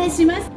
願いします。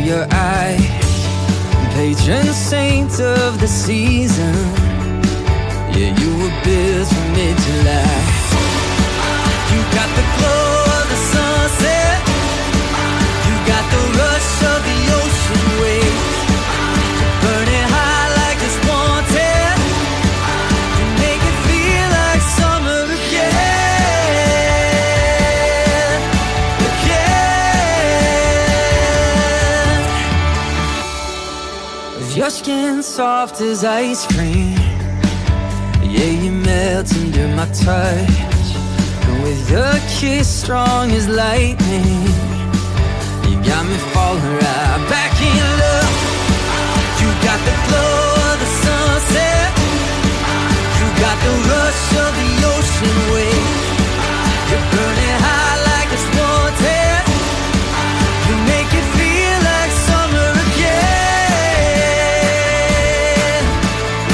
your eyes, patron saint of the season. Yeah, you were built for mid-July. You got the glow of the sunset, you got the rush of the ocean waves, burning high like it's wanted. You make it feel like summer again, again. With your skin soft as ice cream, yeah, you melt under my touch. And with your kiss strong as lightning, you got me falling right back in love. You got the glow of the sunset, you got the rush of the ocean wave, you're burning high like it's wanted. You make it feel like summer again,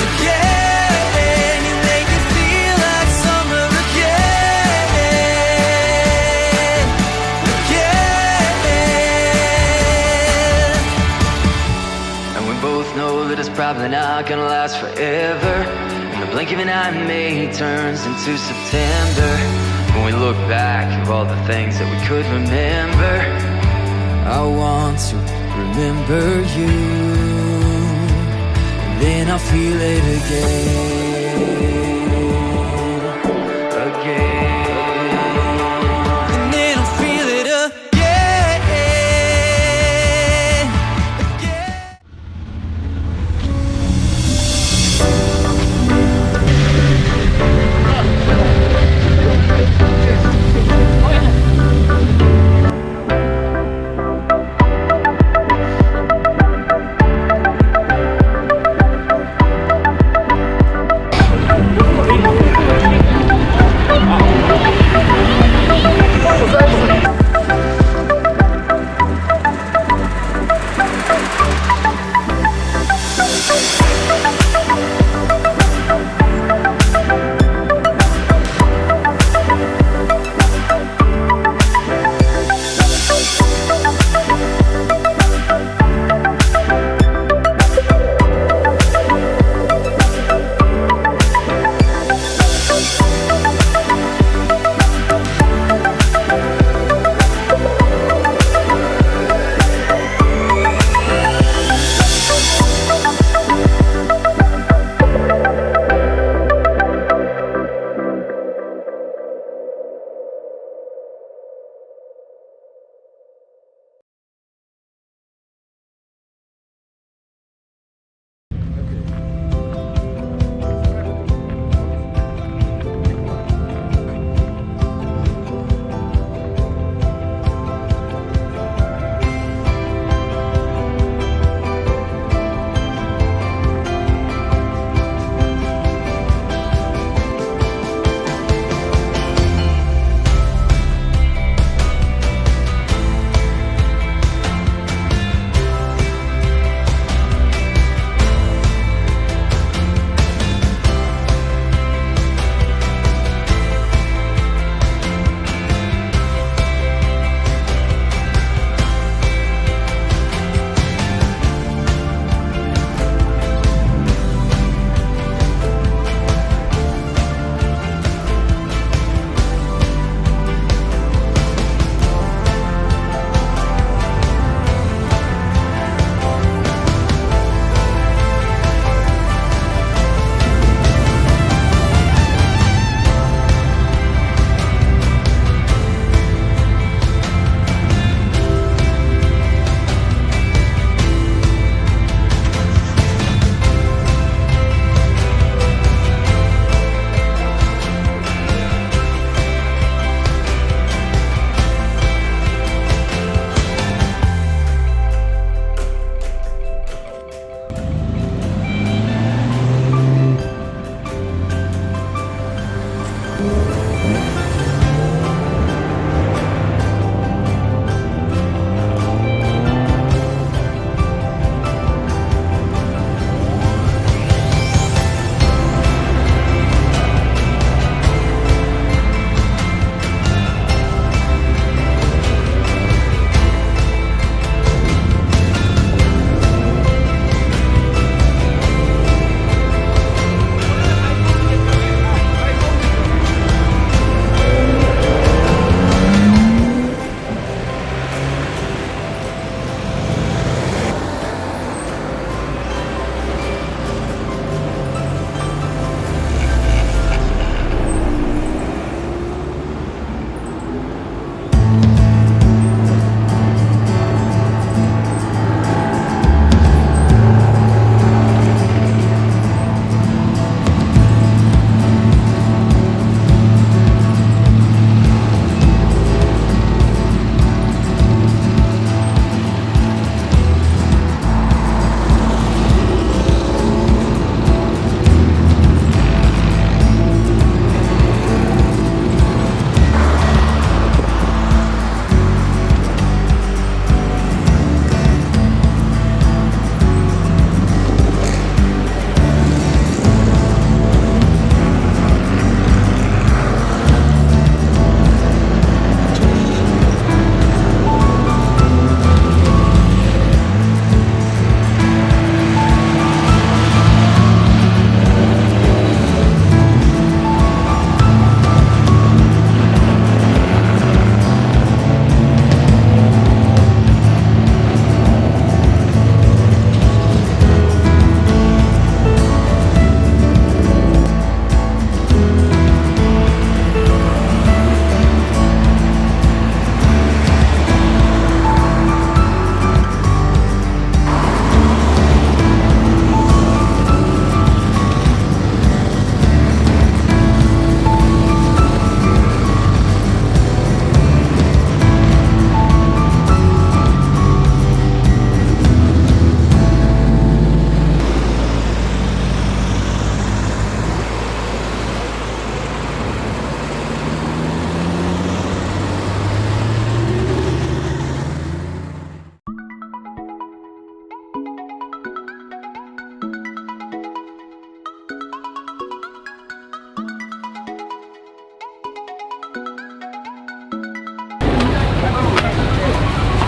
again. You make it feel like summer again, again. And we both know that it's probably not gonna last forever. In the blink of an eye, May turns into September. When we look back at all the things that we could remember, I want to remember you, and then I'll feel it again, again, and then I'll feel it again, again.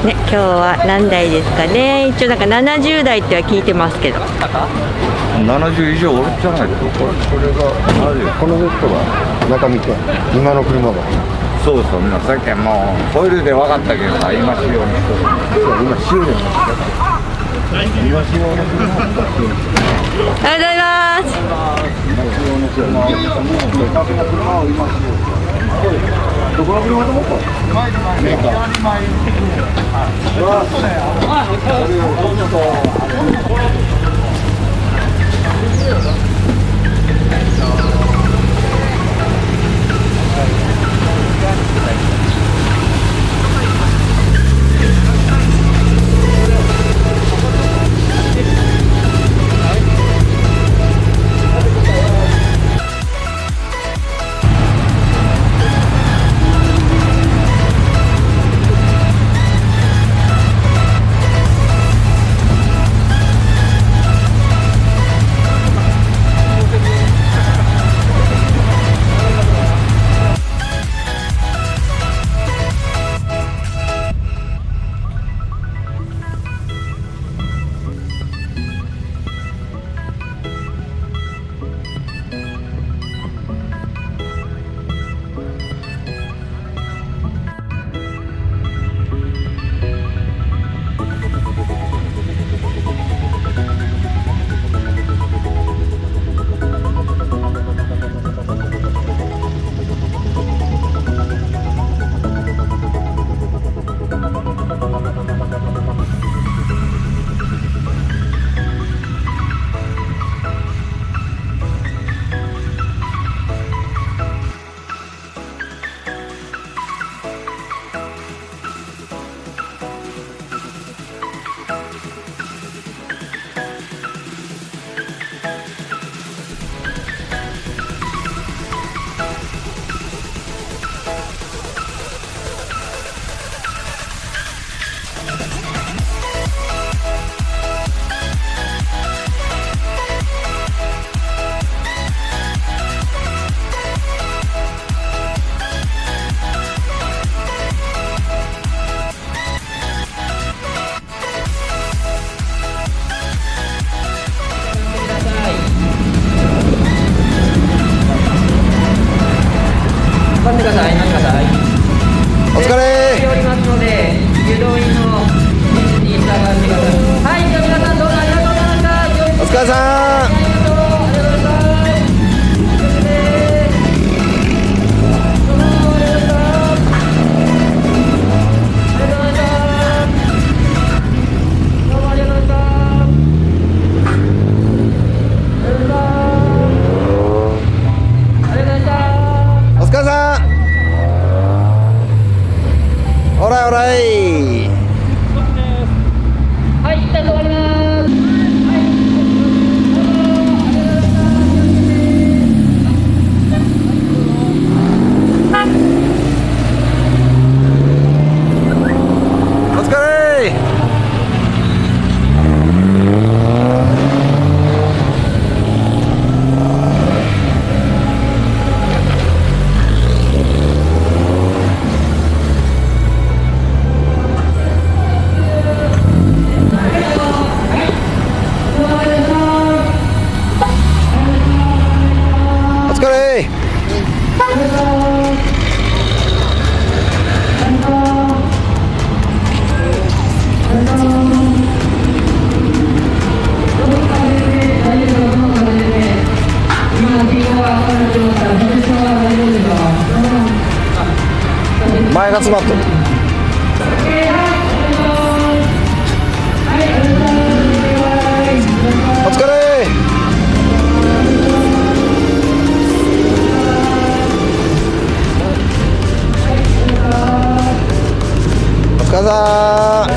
ね、今日は何台ですかね。一応なんか70台っては聞いてますけど。70以上おるじゃないですか。これがこのベッドが中見て今の車が。そうそう、みんなさっきもうホイールで分かったけどさ、今仕様の人。今仕様の人。今仕様の車。おはようございます。今仕様の車。どこの車と思った？メーカー。お疲れおりますので、誘導員のに従ってください。はい、じゃあ皆さんどうもありがとうございました。お疲れさん。オライオライ。はい、一旦終わります。お疲れ。お疲れ。前が詰まってる。お疲れ。お疲れさー。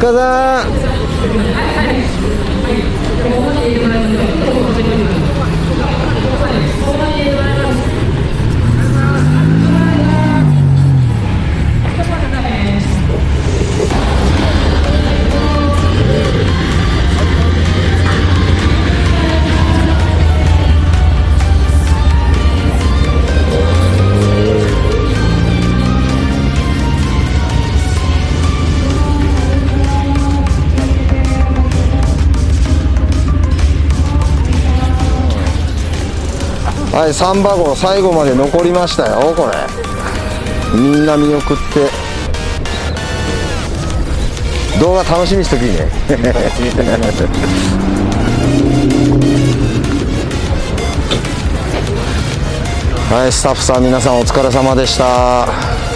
深さん。はい、サンバ号最後まで残りましたよ。これみんな見送って動画楽しみにしときね。はい、スタッフさん皆さんお疲れ様でした。